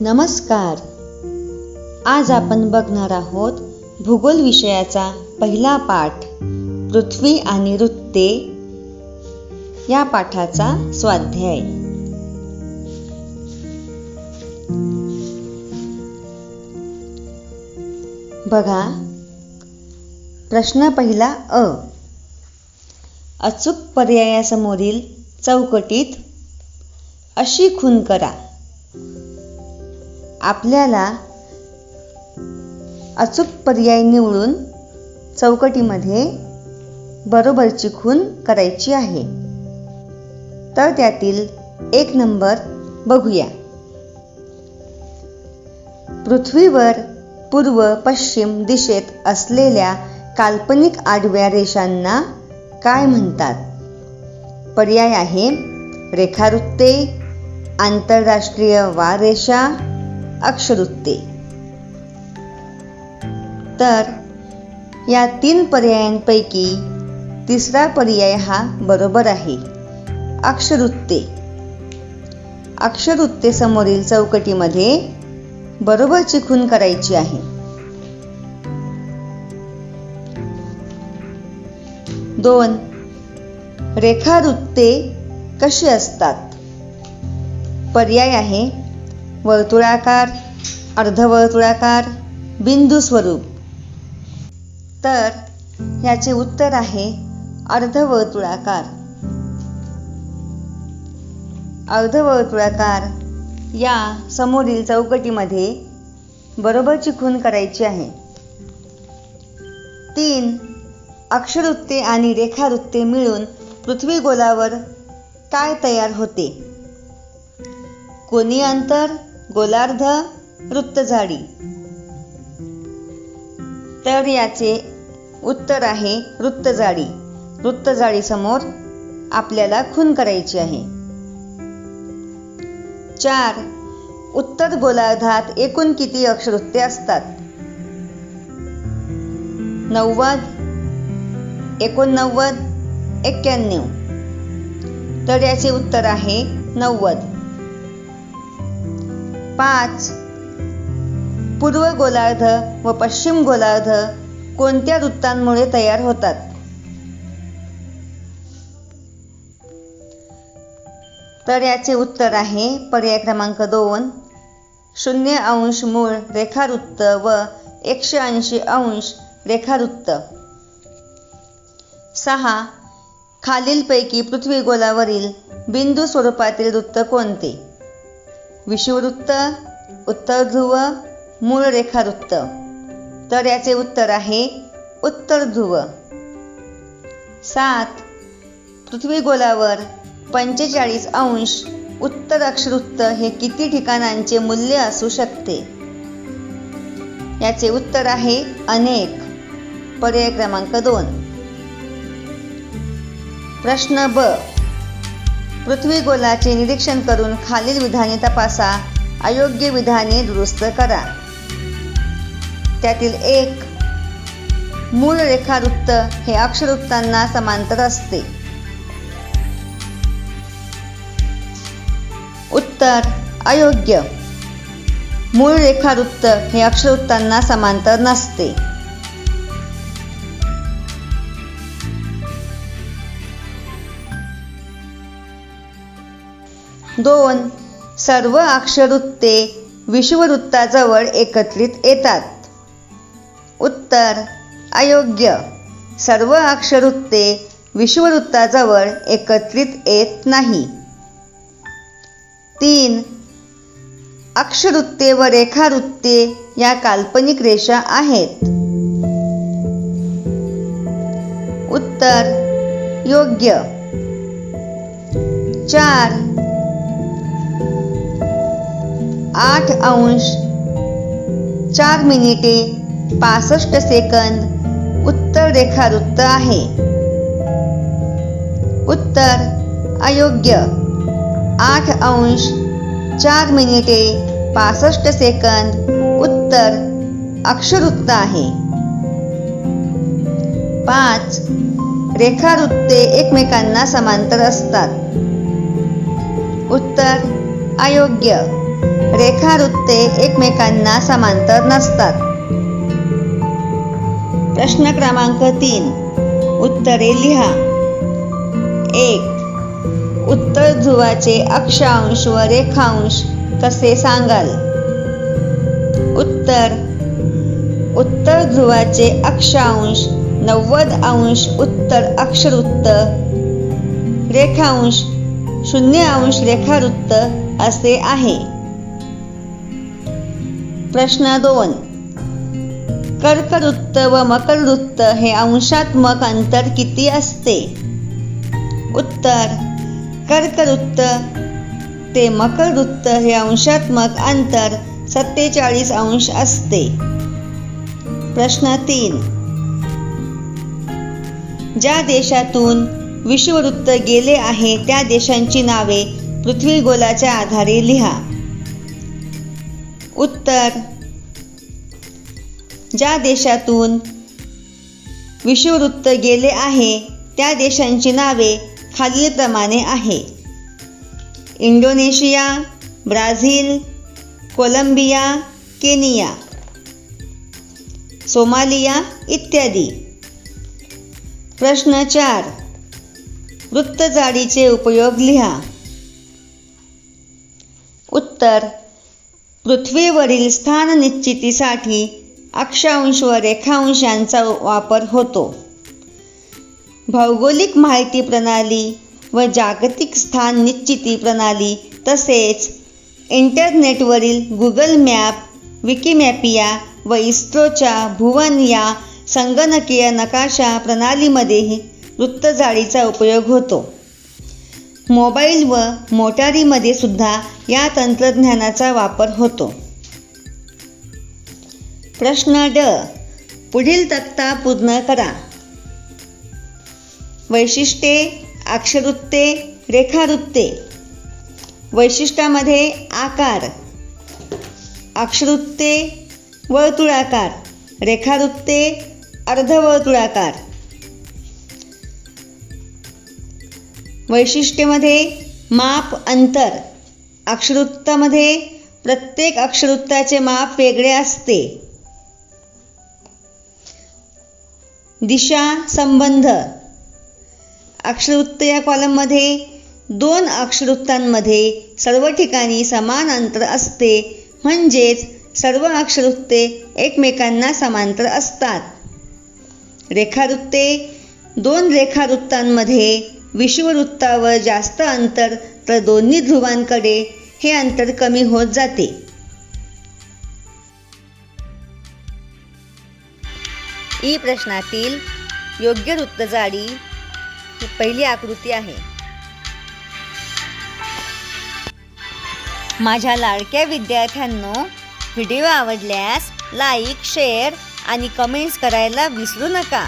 नमस्कार. आज आपण बघणार आहोत भूगोल विषयाचा पहिला पाठ, पृथ्वी आणि वृत्ते या पाठाचा स्वाध्याय. बघा, प्रश्न पहिला अ. अचूक पर्यायासमोरील चौकटीत अशी खूण करा. आपल्याला अचूक पर्याय निवडून चौकटीमध्ये बरोबरची खूण करायची आहे. तर त्यातील 1 नंबर बघूया. पृथ्वीवर पूर्व पश्चिम दिशेत असलेल्या काल्पनिक आडव्या रेषांना काय म्हणतात? पर्याय आहे रेखावृत्ते, आंतरराष्ट्रीय वाररेषा, अक्षवृत्ते. तर या 3 पर्यायांपैकी तिसरा पर्याय हा बरोबर आहे, अक्षवृत्ते. अक्षवृत्ते समोरील चौकटीमध्ये बरोबरची खूण करायची आहे. 2. रेखावृत्ते कशी असतात? पर्याय आहे वर्तुळाकार, अर्धवर्तुळाकार, बिंदू स्वरूप. तर याचे उत्तर आहे अर्धवर्तुळाकार. अर्धवर्तुळाकार या समोरील चौकटीमध्ये बरोबरची खूण करायची आहे. 3. अक्षवृत्ते आणि रेखावृत्ते मिळून पृथ्वी गोलावर काय तयार होते? कोनीय अंतर, गोलार्ध, वृत्तजाडी. तर याचे उत्तर आहे वृत्तजाडी. वृत्तजाडी समोर आपल्याला खूण करायची आहे. 4. उत्तर गोलार्धात एकूण किती अक्षवृत्ते असतात? 90, 89, 91. तर याचे उत्तर आहे 90. 5. पूर्व गोलार्ध व पश्चिम गोलार्ध कोणत्या वृत्तांमुळे तयार होतात? तर याचे उत्तर आहे पर्याय क्रमांक 2, 0° मूळ रेखावृत्त व 180° रेखावृत्त. 6. खालीलपैकी पृथ्वी गोलावरील बिंदू स्वरूपातील वृत्त कोणते? विषुववृत्त, उत्तर ध्रुव, मूळ रेखावृत्त. तर याचे उत्तर आहे उत्तर ध्रुव. 7. पृथ्वी गोलावर 45° उत्तर अक्षवृत्त हे किती ठिकाणांचे मूल्य असू शकते? याचे उत्तर आहे अनेक. पर्याय क्रमांक 2. प्रश्न ब. पृथ्वी गोलाचे निरीक्षण करून खालील विधाने तपासा, अयोग्य विधाने दुरुस्त करा. त्यातील 1. मूळ रेखावृत्त हे अक्षवृत्तांना समांतर असते. उत्तर अयोग्य. मूळ रेखावृत्त हे अक्षवृत्तांना समांतर नसते. 2. सर्व अक्षवृत्ते विषुववृत्ताजवळ एकत्रित येतात. उत्तर अयोग्य. सर्व अक्षवृत्ते विषुववृत्ताजवळ एकत्रित येत नाही. 3. अक्षवृत्ते व रेखावृत्ते या काल्पनिक रेषा आहेत. उत्तर योग्य. 4. 8° 4 मिनिटे 65 सेकंद उत्तर रेखावृत्त आहे. उत्तर अयोग्य. 8° 4 मिनिटे 65 सेकंद उत्तर अक्षवृत्त आहे. 5. रेखावृत्ते एकमेकांना समांतर असतात. उत्तर अयोग्य. रेखावृत्ते एकमेकांना समांतर नसतात. प्रश्न क्रमांक 3. उत्तरे लिहा. 1. उत्तर ध्रुवाचे अक्षांश व रेखांश कसे सांगाल? उत्तर: उत्तर ध्रुवाचे अक्षांश 90° उत्तर अक्षवृत्त, रेखांश 0° रेखावृत्त असे आहे. प्रश्न 2. कर्कवृत्त व मकरवृत्त हे अंशात्मक अंतर किती असते? उत्तर: कर्कवृत्त ते मकरवृत्त हे अंशात्मक अंतर 47° असते. प्रश्न 3. ज्या देशातून विषुववृत्त गेले आहे त्या देशांची नावे पृथ्वीगोलाच्या आधारे लिहा. उत्तर: ज्या देशातून विषुववृत्त गेले आहे त्या देशांची नावे खालीलप्रमाणे आहे: Indonesia, Brazil, Colombia, Kenya, Somalia इत्यादी. प्रश्न 4. वृत्तजाळीचे उपयोग लिहा. उत्तर: पृथ्वीवरील स्थान निश्चितीसाठी अक्षांश व रेखांश यांचा वापर होतो. भौगोलिक माहिती प्रणाली व जागतिक स्थान निश्चिती प्रणाली तसेच इंटरनेटवरील गुगल मॅप, विकिमॅपिया व इस्रोच्या भुवन या संगणकीय नकाशा प्रणालीमध्येही वृत्तजाळीचा उपयोग होतो. मोबाईल व मोटारीमध्ये सुद्धा या तंत्रज्ञानाचा वापर होतो. प्रश्न ड. पुढील तक्ता पूर्ण करा. वैशिष्ट्ये, अक्षवृत्ते, रेखावृत्ते. वैशिष्ट्यामध्ये आकार, अक्षवृत्ते वर्तुळाकार, रेखावृत्ते अर्धवर्तुळाकार. वैशिष्ट्यामध्ये माप अंतर, अक्षवृत्तामध्ये प्रत्येक अक्षवृत्ताचे माप वेगळे असते. दिशा संबंध, अक्षवृत्त या कॉलममध्ये 2 अक्षवृत्तांमध्ये सर्व ठिकाणी समान अंतर असते, म्हणजेच सर्व अक्षवृत्ते एकमेकांना समांतर असतात. रेखावृत्ते 2 रेखावृत्तांमध्ये विषुववृत्तावर जास्त अंतर तर दोन्ही ध्रुवांकडे हे अंतर कमी होत जाते. ई प्रश्नातील योग्य वृत्तजाळी ही पहिली आकृती आहे. माझ्या लाडक्या विद्यार्थ्यांनो, व्हिडिओ आवडल्यास लाईक, शेअर आणि कमेंट्स करायला विसरू नका.